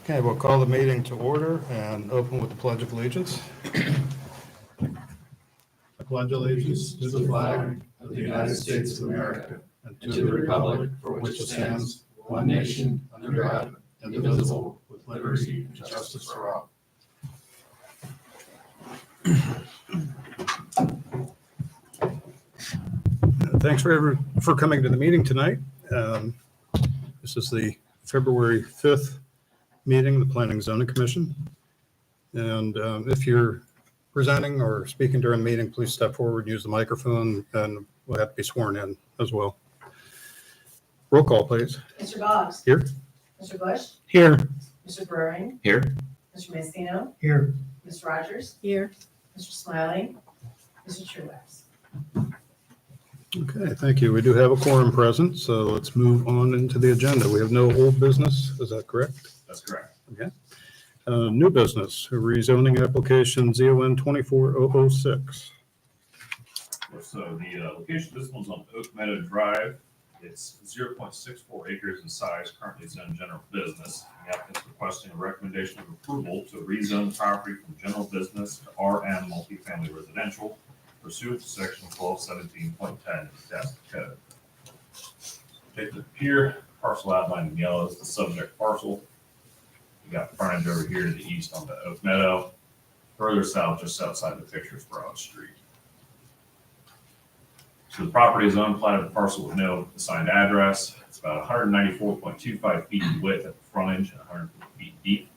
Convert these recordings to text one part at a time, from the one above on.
Okay, we'll call the meeting to order and open with the Pledge of Allegiance. I pledge allegiance to the flag of the United States of America and to the republic for which it stands, one nation, under God, indivisible, with liberty and justice for all. Thanks for coming to the meeting tonight. This is the February 5th meeting of the Planning and Zoning Commission. And if you're presenting or speaking during the meeting, please step forward, use the microphone, and we'll have to be sworn in as well. Roll call, please. Mr. Boggs. Here. Mr. Bush. Here. Mr. Brewing. Here. Mr. Mancino. Here. Ms. Rogers. Here. Mr. Smiley. Mr. Truax. Okay, thank you. We do have a quorum present, so let's move on into the agenda. We have no old business, is that correct? That's correct. Okay. New business, rezoning application ZON 24006. So the location, this one's on Oak Meadow Drive. It's 0.64 acres in size, currently zoned general business. The applicant's requesting a recommendation of approval to rezone the property from general business to RM multifamily residential pursuant to section 1217.10 of the Pataskala Code. Take the here, parcel outlined in yellow is the subject parcel. You got frontage over here to the east on the Oak Meadow. Further south, just outside the picture, is Broad Street. So the property is an unplatted parcel with no assigned address. It's about 194.25 feet in width at the frontage and 150 feet deep.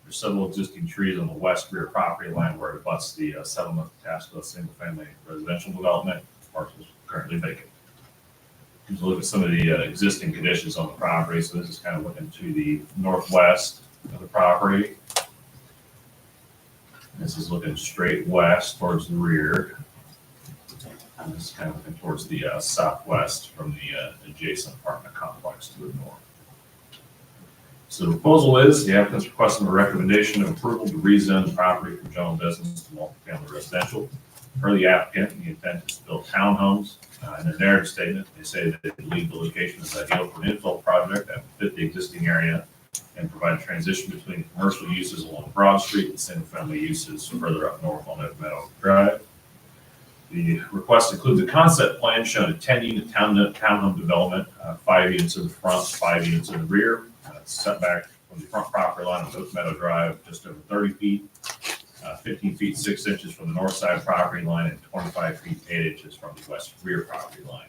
There's several existing trees on the west rear property line where it abuts the settlement of Pataskala single-family residential development. The parcel is currently vacant. Let's look at some of the existing conditions on the property. So this is kind of looking to the northwest of the property. This is looking straight west towards the rear. And this is kind of looking towards the southwest from the adjacent apartment complex to the north. So the proposal is the applicant's requesting a recommendation of approval to rezone the property from general business to multifamily residential. Per the applicant, the intent is to build townhomes. In their narrative statement, they say that they believe the location is ideal for an infill project that would fit the existing area and provide a transition between commercial uses along Broad Street and single-family uses further up north on Oak Meadow Drive. The request includes a concept plan showing a 10-unit townhome development, 5 units in the front, 5 units in the rear. Setback from the front property line of Oak Meadow Drive, just over 30 feet, 15 feet 6 inches from the north side property line, and 25 feet 8 inches from the west rear property line.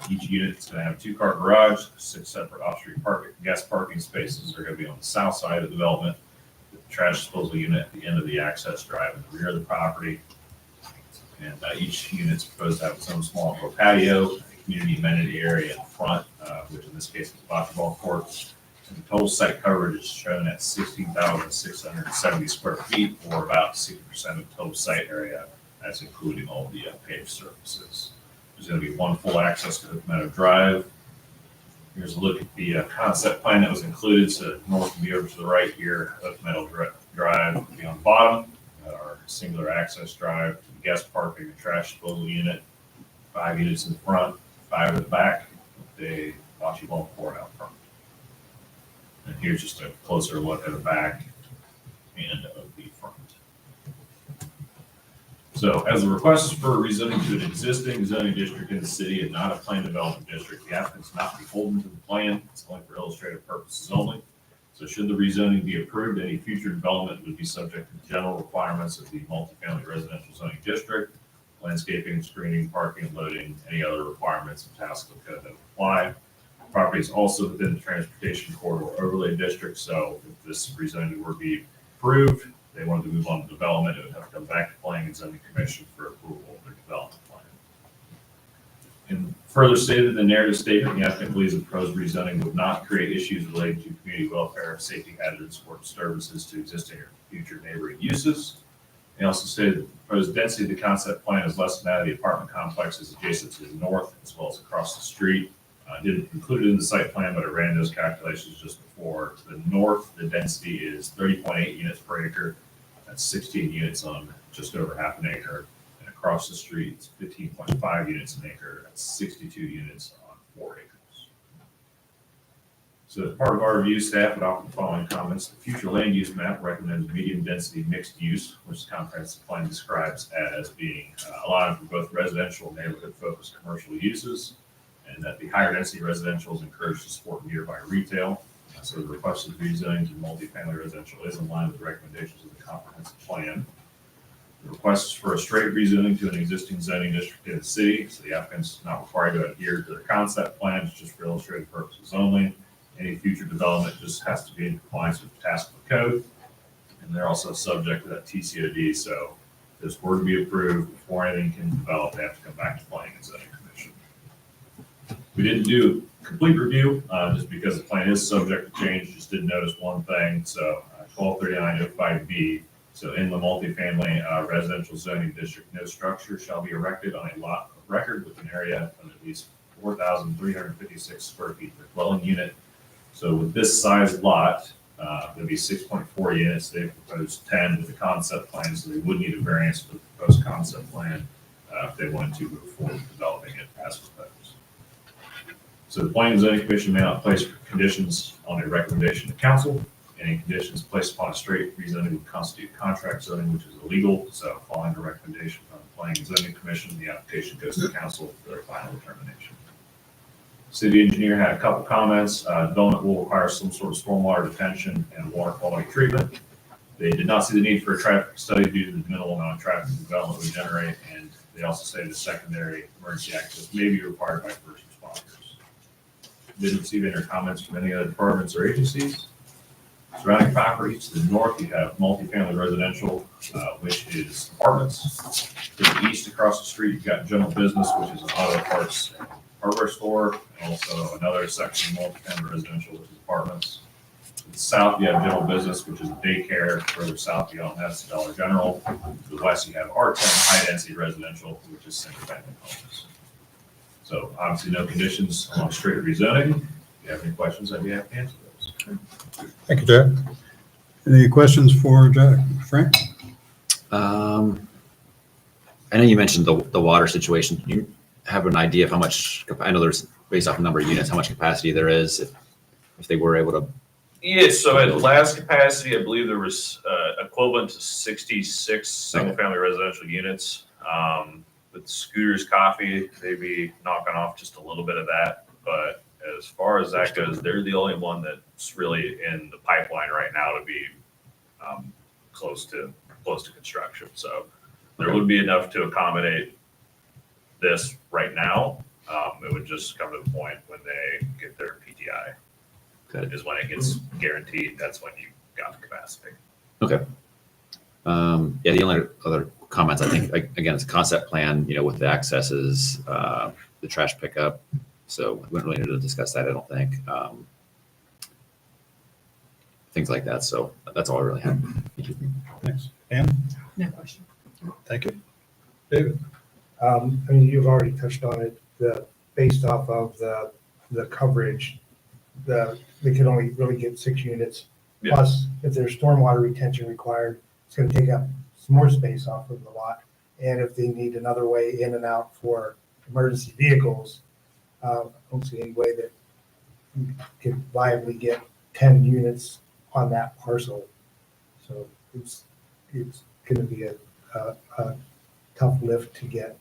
Each unit is going to have a 2-car garage, 6 separate off-street guest parking spaces are going to be on the south side of the development, with the trash disposal unit at the end of the access drive in the rear of the property. And each unit is proposed to have its own small outdoor patio, a community amenity area in front, which in this case is a bocce court. And the total site coverage is shown at 16,670 square feet, or about 60% of the total site area. That's including all the paved surfaces. There's going to be one full access to Oak Meadow Drive. Here's a look at the concept plan that was included. So north will be over to the right here. Oak Meadow Drive will be on the bottom. Our singular access drive to the guest parking and trash disposal unit. 5 units in the front, 5 in the back, with a bocce ball court out front. And here's just a closer look at the back and of the front. So as the request is for rezoning to an existing zoning district in the city and not a planned development district, the applicant is not beholden to the plan. It's only for illustrative purposes only. So should the rezoning be approved, any future development would be subject to the general requirements of the multifamily residential zoning district, landscaping, screening, parking, loading, any other requirements of Pataskala Code that apply. The property is also within the transportation corridor overlay district. So if this rezoning were to be approved, they wanted to move on to development, it would have to come back to Planning and Zoning Commission for approval of their development plan. And further stated in the narrative statement, the applicant believes the proposed rezoning would not create issues related to community welfare, safety hazards, or disturbances to existing or future neighboring uses. They also stated the proposed density of the concept plan is less than that of the apartment complexes adjacent to the north as well as across the street. Didn't include it in the site plan, but I ran those calculations just before. To the north, the density is 30.8 units per acre. That's 16 units on just over half an acre. And across the street, it's 15.5 units an acre. That's 62 units on 4 acres. So as part of our review, staff would offer the following comments. The future land use map recommends medium density mixed use, which the comprehensive plan describes as being allowed for both residential and neighborhood focused commercial uses, and that the higher density residential is encouraged to support nearby retail. So the requested rezoning to multifamily residential is in line with the recommendations of the comprehensive plan. The request is for a straight rezoning to an existing zoning district in the city, so the applicant's not required to adhere to their concept plans, just for illustrative purposes only. Any future development just has to be in compliance with the Pataskala code, and they're also subject to that TCOD. So if this were to be approved, before anything can develop, they have to come back to planning and zoning commission. We didn't do a complete review just because the plan is subject to change. Just did notice one thing. So 123905B. So in the multifamily residential zoning district, no structure shall be erected on a lot of record with an area of at least 4,356 square feet per dwelling unit. So with this size lot, there'll be 6.4 units. They proposed 10 with the concept plan, so they would need a variance for the proposed concept plan if they wanted to move forward with developing it as proposed. So the Planning and Zoning Commission may not place conditions on a recommendation to council. Any conditions placed upon a straight rezoning would constitute contract zoning, which is illegal. So following the recommendation from the Planning and Zoning Commission, the application goes to council for their final determination. City engineer had a couple comments. Development will require some sort of stormwater detention and water quality treatment. They did not see the need for a traffic study due to the minimal amount of traffic development would generate, and they also say the secondary emergency access may be required by first responders. Didn't receive any comments from any other departments or agencies. Surrounding properties to the north, you have multifamily residential, which is apartments. To the east, across the street, you've got general business, which is an auto parts and hardware store, and also another section of multifamily residential, which is apartments. To the south, you have general business, which is a daycare. Further south, beyond that's the Dollar General. To the west, you have R10 high-density residential, which is single-family homes. So obviously, no conditions on straight rezoning. If you have any questions, I'd be happy to answer those. Thank you, Jack. Any questions for Jack? Frank? I know you mentioned the water situation. Do you have an idea of how much, I know there's, based off the number of units, how much capacity there is if they were able to? Yeah, so at last capacity, I believe there was equivalent to 66 single-family residential units. With Scooters Coffee, they'd be knocking off just a little bit of that. But as far as that goes, they're the only one that's really in the pipeline right now to be close to construction. So there would be enough to accommodate this right now. It would just come to the point when they get their PTI. Good. Is when it gets guaranteed. That's when you got the capacity. Okay. Yeah, the only other comments, I think, again, it's a concept plan, with the accesses, the trash pickup. So we wouldn't really need to discuss that, I don't think. Things like that. So that's all I really have. Thank you. Thanks. Ann? No question. Thank you. David? You've already touched on it, based off of the coverage, they can only really get 6 units. Yeah. Plus, if there's stormwater retention required, it's gonna take up some more space off of the lot. And if they need another way in and out for emergency vehicles, I don't see any way that you can viably get 10 units on that parcel. So it's gonna be a tough lift to get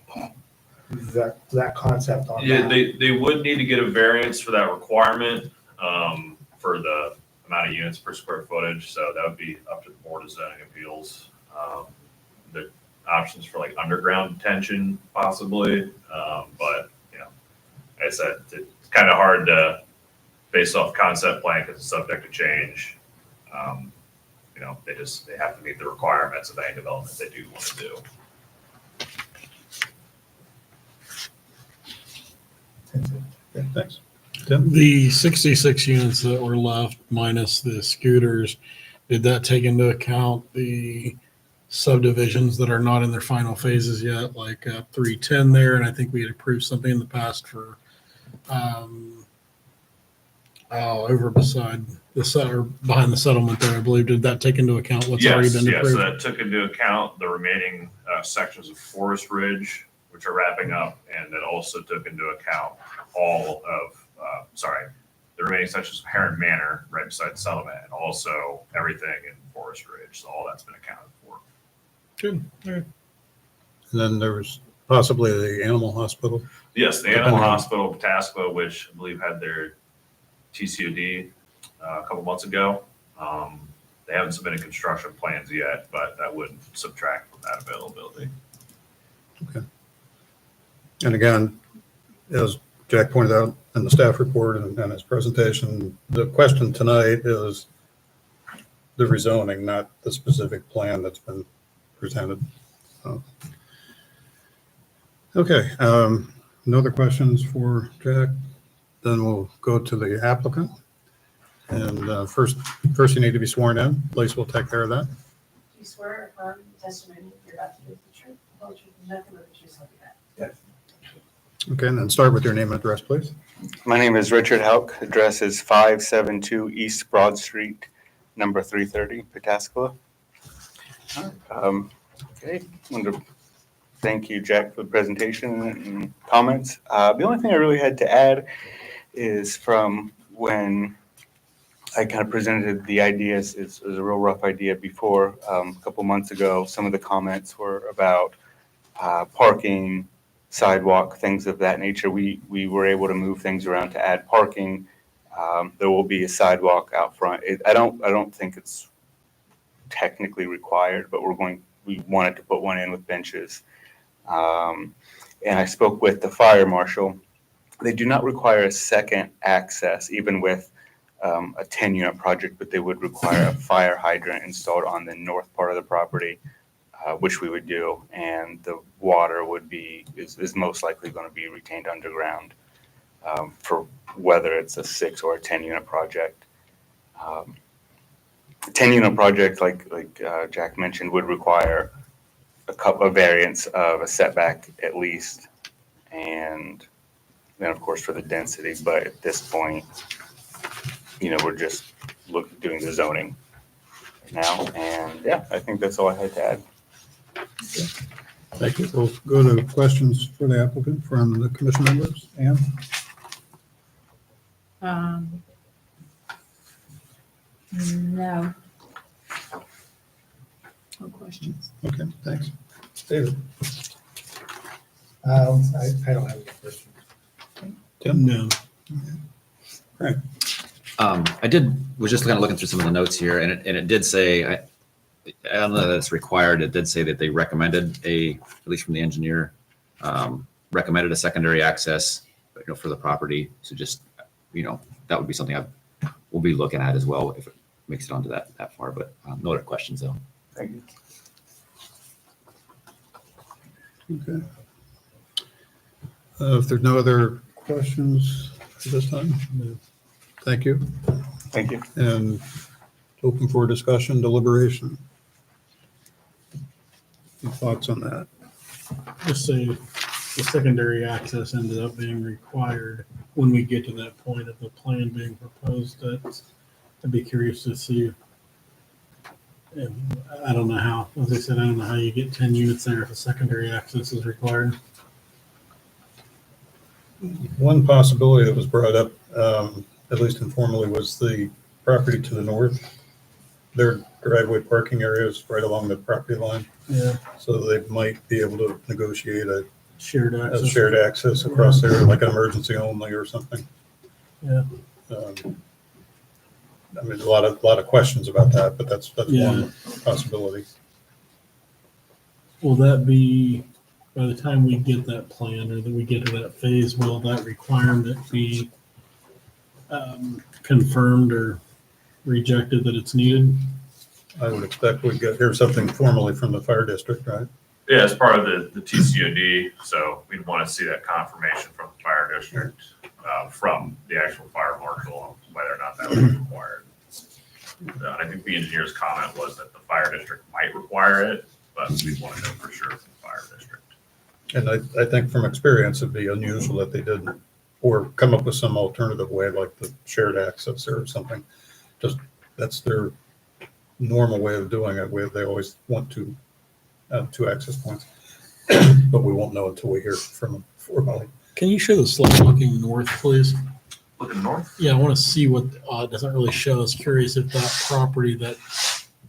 that concept on. Yeah, that. they would need to get a variance for that requirement for the amount of units per square footage. So that would be up to the Board of Zoning Appeals. The options for like underground detention possibly, but like I said, it's kind of hard to base off concept plan because it's subject to change. They have to meet the requirements of any development they do want to do. That's it. Okay, thanks. Tim? The 66 units that were left minus the scooters, did that take into account the subdivisions that are not in their final phases yet, like 310 there? And I think we had approved something in the past for over beside or behind the settlement there, I believe. Did that take into account what's already been approved? Yes, so that took into account the remaining sections of Forest Ridge, which are wrapping up, and that also took into account all of, the remaining sections of Heron Manor right beside the settlement, and also everything in Forest Ridge. So all that's been accounted for. Good. All right. And then there was possibly the animal hospital. Yes, the Animal Hospital of Pataskala, which I believe had their TCOD a couple months ago. They haven't submitted construction plans yet, but that would subtract from that availability. And again, as Jack pointed out in the staff report and his presentation, the question tonight is the rezoning, not the specific plan that's been presented. Okay, no other questions for Jack? Then we'll go to the applicant. And first you need to be sworn in. Lisa will take care of that. Do you swear or affirm the testimony you're about to give the truth, the whole truth, and nothing but the truth, so help you God? Okay, and then start with your name and address, please. My name is Richard Hauk. Address is 572 East Broad Street, number 330, Pataskala. Okay, I want to thank you, Jack, for the presentation and comments. The only thing I really had to add is from when I kind of presented the ideas, it was a real rough idea before, a couple months ago. Some of the comments were about parking, sidewalk, things of that nature. We were able to move things around to add parking. There will be a sidewalk out front. I don't think it's technically required, but we wanted to put one in with benches. And I spoke with the fire marshal. They do not require a second access, even with a 10-unit project, but they would require a fire hydrant installed on the north part of the property, which we would do, and the water is most likely going to be retained underground for whether it's a 6 or a 10-unit project. 10-unit project, like Jack mentioned, would require a variance of a setback at least, and then of course for the density. But at this point, we're just doing the zoning now, and yeah, I think that's all I had to add. Thank you. We'll go to questions for the applicant from the commission members. Ann? No. No questions. Okay, thanks. David? I don't have any questions. Tim? No. Was just kind of looking through some of the notes here, and it did say, I don't know that it's required. It did say that they recommended at least from the engineer, recommended a secondary access, for the property. So just, that would be something we'll be looking at as well if it makes it onto that far. But no other questions though. Thank you. Okay. If there's no other questions at this time, thank you. Thank you. And open for discussion, deliberation. Any thoughts on that? Just say the secondary access ended up being required when we get to that point of the plan being proposed. I'd be curious to see. And I don't know how, as I said, I don't know how you get 10 units there if a secondary access is required. One possibility that was brought up, at least informally, was the property to the north. Their driveway parking areas right along the property line. Yeah. So they might be able to negotiate a Shared access. shared access across there, like an emergency only or something. Yeah. I mean, a lot of questions about that, but that's Yeah. one possibility. Will that be, by the time we get that plan or that we get to that phase, will that requirement be confirmed or rejected that it's needed? I would expect we'd hear something formally from the fire district, right? Yeah, as part of the TCOD, so we'd want to see that confirmation from the fire district, from the actual fire marshal, on whether or not that was required. I think the engineer's comment was that the fire district might require it, but we want to know for sure from the fire district. And I think from experience, it'd be unusual that they didn't, or come up with some alternative way, like the shared access or something. Just, that's their normal way of doing it. They always want to have 2 access points, but we won't know until we hear from them formally. Can you show the slide looking north, please? Looking north? Yeah, I want to see what, it doesn't really show. I was curious if that property that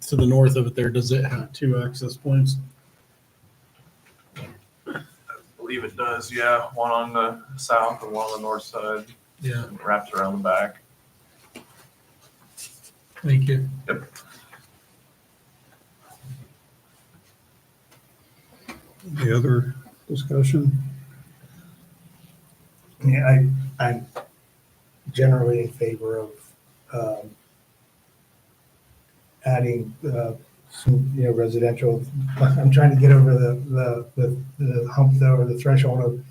to the north of it there, does it have two access points? I believe it does, yeah. One on the south and one on the north side. Yeah, And wraps around the back. thank you. Any other discussion? Yeah, I'm generally in favor of adding some, residential. I'm trying to get over the hump though, or the threshold of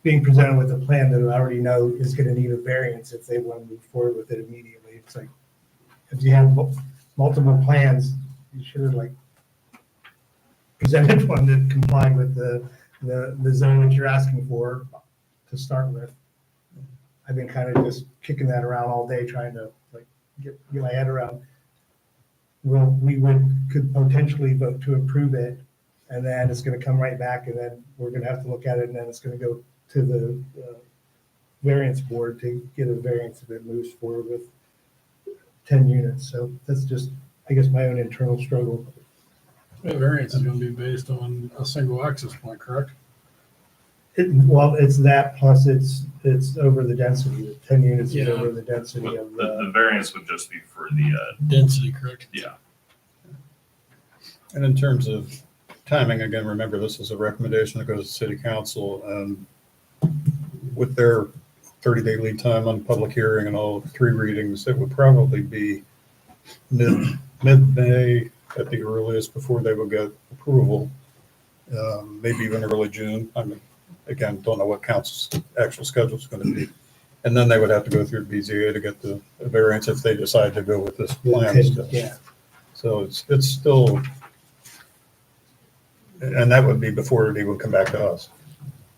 being presented with a plan that I already know is going to need a variance if they want to move forward with it immediately. It's like, if you have multiple plans, you should have like presented one that complied with the zone that you're asking for to start with. I've been kind of just kicking that around all day, trying to like get my head around. Well, could potentially vote to approve it, and then it's gonna come right back, and then we're gonna have to look at it, and then it's gonna go to the variance board to get a variance if it moves forward with 10 units. So that's just, I guess, my own internal struggle. The variance is going to be based on a single access point, correct? Well, it's that plus it's over the density. The 10 units is Yeah. over the density But of the variance would just be for the, Density, correct? yeah. And in terms of timing, again, remember, this is a recommendation that goes to city council, and with their 30-day lead time on public hearing and all 3 readings, it would probably be mid-May at the earliest before they would get approval, maybe even early June. I mean, again, don't know what council's actual schedule is going to be. And then they would have to go through BZA to get the variance if they decide to go with this plan. yeah. So it's still, and that would be before it even come back to us.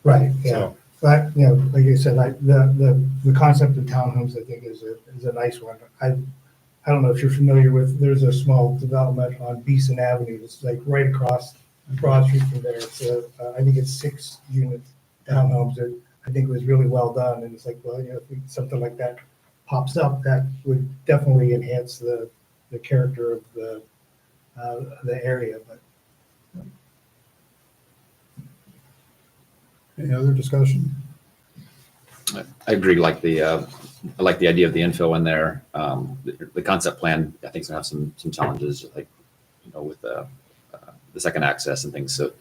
Right, yeah. So, But, like I said, the concept of townhomes, I think, is a nice one. I don't know if you're familiar with, there's a small development on Beeson Avenue. It's like right across Broad Street from there. It's I think it's 6 unit townhomes that I think was really well done. And it's like, well, if something like that pops up, that would definitely enhance the character of the area. But any other discussion? I agree, I like the idea of the infill in there. The concept plan, I think, is gonna have some challenges, like, with the second access and things. So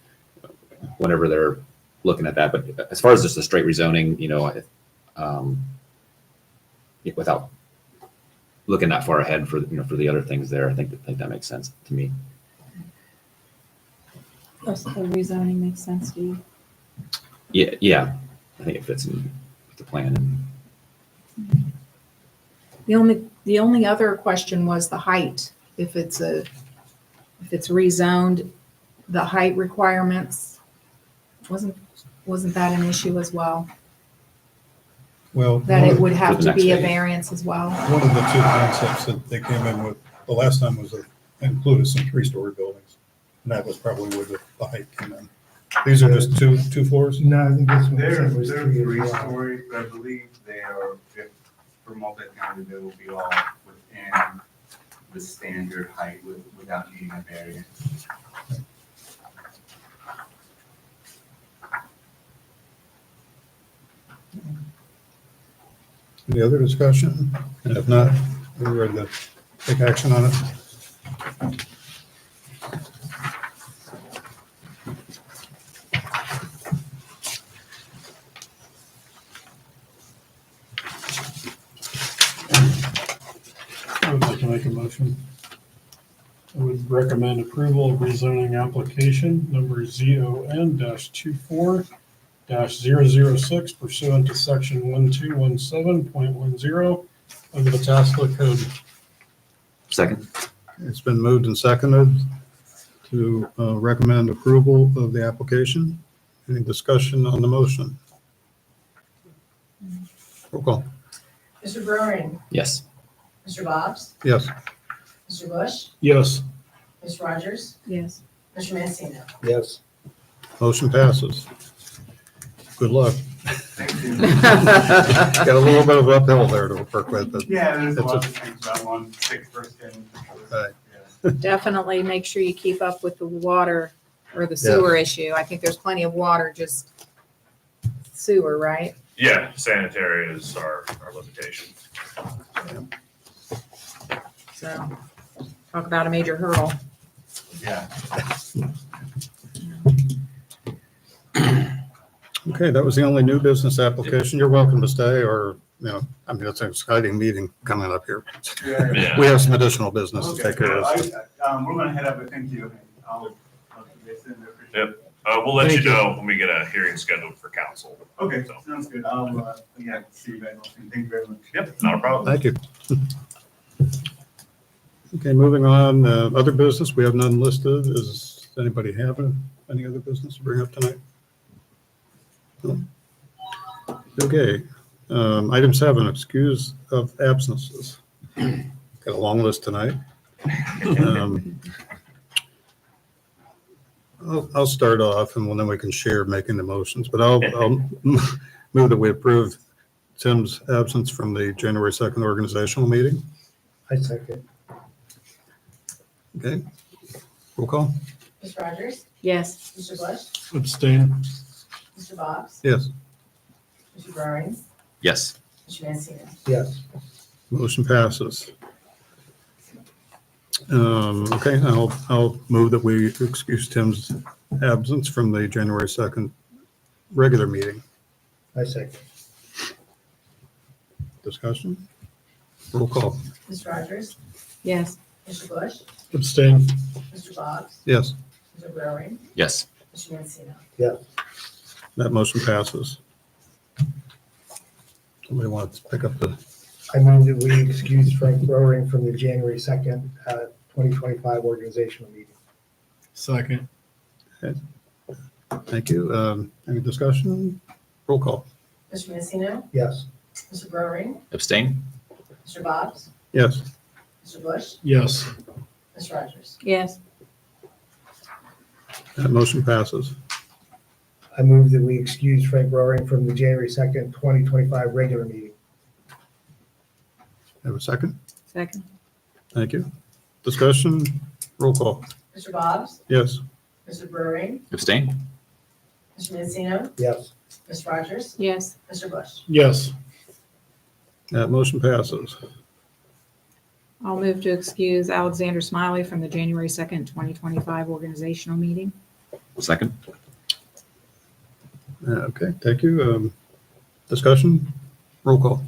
whenever they're looking at that, but as far as just the straight rezoning, without looking that far ahead for the other things there, I think that makes sense to me. Plus the rezoning makes sense to you. Yeah, I think it fits in with the plan. The only other question was the height. If it's rezoned, the height requirements, wasn't that an issue as well? Well, That it would For have the to be a next phase. variance as well? one of the 2 concepts that they came in with the last time was included some 3-story buildings. And that was probably where the height came in. These are just two floors? no, I think this one They're was 3 as well. 3-story, but I believe they are, for multi-family, they will be all within the standard height without needing a variance. Any other discussion? And if not, we're ready to take action on it. I would like to make a motion. I would recommend approval of rezoning application number ZON-24-006 pursuant to section 1217.10 of the Pataskala Code. Second. It's been moved and seconded to recommend approval of the application. Any discussion on the motion? Roll call. Mr. Burring, Yes. Mr. Bobs, Yes. Mr. Bush, Yes. Ms. Rogers, Yes. Mr. Mancino. Yes. Motion passes. Good luck. Thank you. Got a little bit of uphill there to work with, but Yeah, there's a It's lot of things about 1/6 versus 10. Right. Yeah. Definitely make sure you keep up with the water or the sewer issue. I think there's plenty of water, just sewer, right? Yeah, sanitary is our limitation. So talk about a major hurdle. Yeah. okay, that was the only new business application. You're welcome to stay or, I mean, it's an exciting meeting coming up here. Yeah. We have some additional business to Okay, take care of. we're gonna head up, but thank you. I'll get in there. Yep. We'll let you Thank you. know when we get a hearing scheduled for council. Okay, So, sounds good. Yeah, see you guys. Thank you very much. yep, not a problem. Thank you. Okay, moving on, other business, we have none listed. Does anybody have any other business to bring up tonight? No? Okay, item 7, excuse of absences. Got a long list tonight. I'll start off and then we can share making the motions, but I'll move that we approve Tim's absence from the January 2nd organizational meeting. I second. Okay, roll call? Ms. Rogers? Yes. Mr. Bush? Abstain. Mr. Bobs? Yes, Mr. Browning? Yes. Mr. Mancino? Yes. motion passes. Okay, I'll move that we excuse Tim's absence from the January 2nd regular meeting. I second. Discussion? Roll call? Ms. Rogers? Yes. Mr. Bush? Abstain. Mr. Bobs? Yes, Mr. Browning? Yes. Mr. Mancino? Yes. that motion passes. Somebody wants to pick up the, I move that we excuse Frank Rowring from the January 2nd, 2025 organizational meeting. Second. thank you. Any discussion? Roll call? Mr. Mancino? Yes. Mr. Browning? Abstain? Mr. Bobs? Yes, Mr. Bush? Yes. Ms. Rogers? Yes. that motion passes. I move that we excuse Frank Rowring from the January 2nd, 2025 regular meeting. Have a second? Second. Thank you. Discussion? Roll call? Mr. Bobs? Yes, Mr. Browning? Abstain? Mr. Mancino? Yes. Ms. Rogers? Yes. Mr. Bush? Yes. that motion passes. I'll move to excuse Alexander Smiley from the January 2nd, 2025 organizational meeting. Second? Okay, thank you. Discussion? Roll call?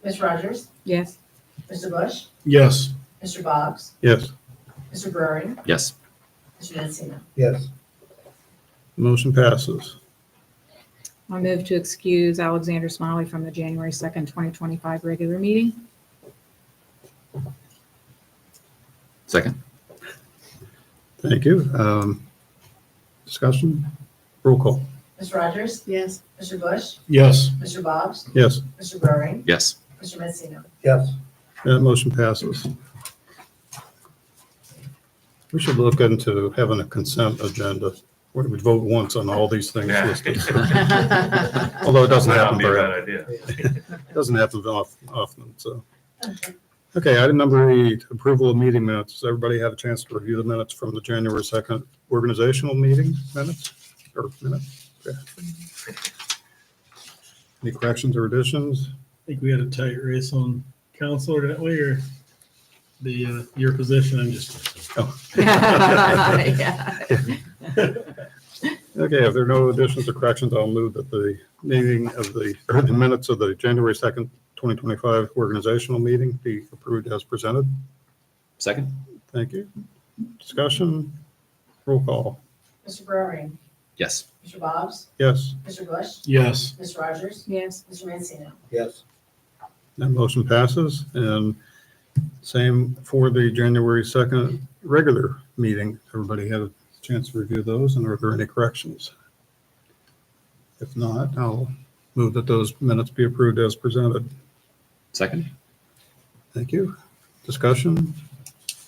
Ms. Rogers? Yes. Mr. Bush? Yes. Mr. Bobs? Yes, Mr. Browning? Yes. Mr. Mancino? Yes. motion passes. I'll move to excuse Alexander Smiley from the January 2nd, 2025 regular meeting. Second? Thank you. Discussion? Roll call? Ms. Rogers? Yes. Mr. Bush? Yes. Mr. Bobs? Yes, Mr. Browning? Yes. Mr. Mancino? Yes. that motion passes. We should look into having a consent agenda where we vote once on all these things Yeah. listed. Although it doesn't Might not happen be a very, bad idea. it doesn't happen often, so. Okay, item number 8, approval of meeting minutes. Does everybody have a chance to review the minutes from the January 2nd organizational meeting minutes? Or minutes? Yeah. Any corrections or additions? I think we had a tight race on counselor, didn't we, or the, your position, I'm just. Oh. Yeah. Okay, if there are no additions or corrections, I'll move that the the minutes of the January 2nd, 2025 organizational meeting be approved as presented. Second? Thank you. Discussion, roll call. Mr. Browning? Yes. Mr. Bobs? Yes, Mr. Bush? Yes. Ms. Rogers? Yes. Mr. Mancino? Yes. that motion passes. And same for the January 2nd regular meeting. Everybody had a chance to review those, and are there any corrections? If not, I'll move that those minutes be approved as presented. Second? Thank you. Discussion,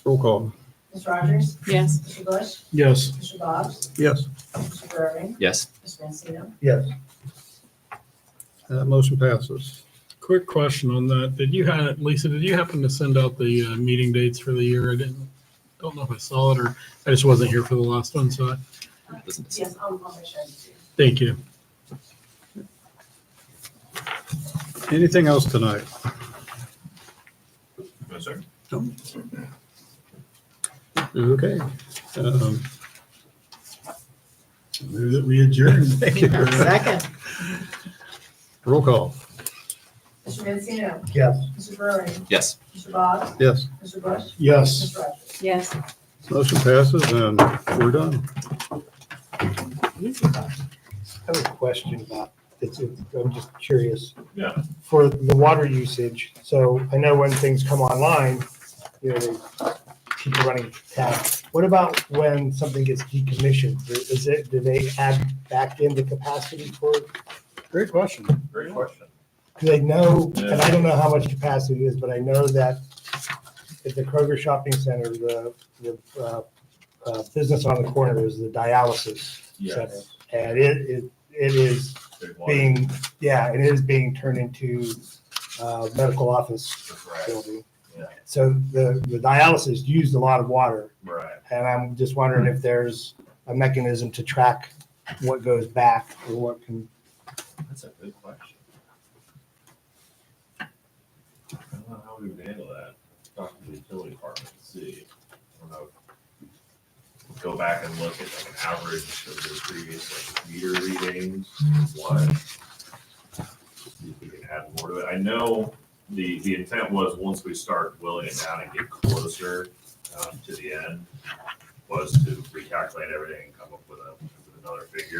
roll call. Ms. Rogers? Yes. Mr. Bush? Yes. Mr. Bobs? Yes, Mr. Browning? Yes. Mr. Mancino? Yes. Motion passes. Quick question on that. Lisa, did you happen to send out the meeting dates for the year? Don't know if I saw it or I just wasn't here for the last one, so Yes, I'll make sure I do. thank you. Anything else tonight? No, sir. Okay. Move that we adjourn. Thank you. Second. Roll call. Mr. Mancino, Yes. Mr. Burry, Yes. Mr. Boggs, Yes, Mr. Bush, Yes. Mr. Rogers. Yes. motion passes and we're done. I have a question about, I'm just curious. Yeah. For the water usage, so I know when things come online, they keep running tap. What about when something gets decommissioned? Do they add back in the capacity for it? Great question. Great question. Because I know, and I don't know how much capacity it is, but I know that at the Kroger Shopping Center, the business on the corner is the dialysis center. Yes. And it is Big one. being, and it is being turned into medical office Right. building. Yeah. So the dialysis used a lot of water, Right. and I'm just wondering if there's a mechanism to track what goes back or what can. That's a good question. I don't know how we would handle that. Talk to the utility department and see. I don't know. Go back and look at like an average of the previous like meter readings. What? See if we can add more to it. I know the intent was once we start willing it down and get closer to the end was to recalculate everything and come up with another figure.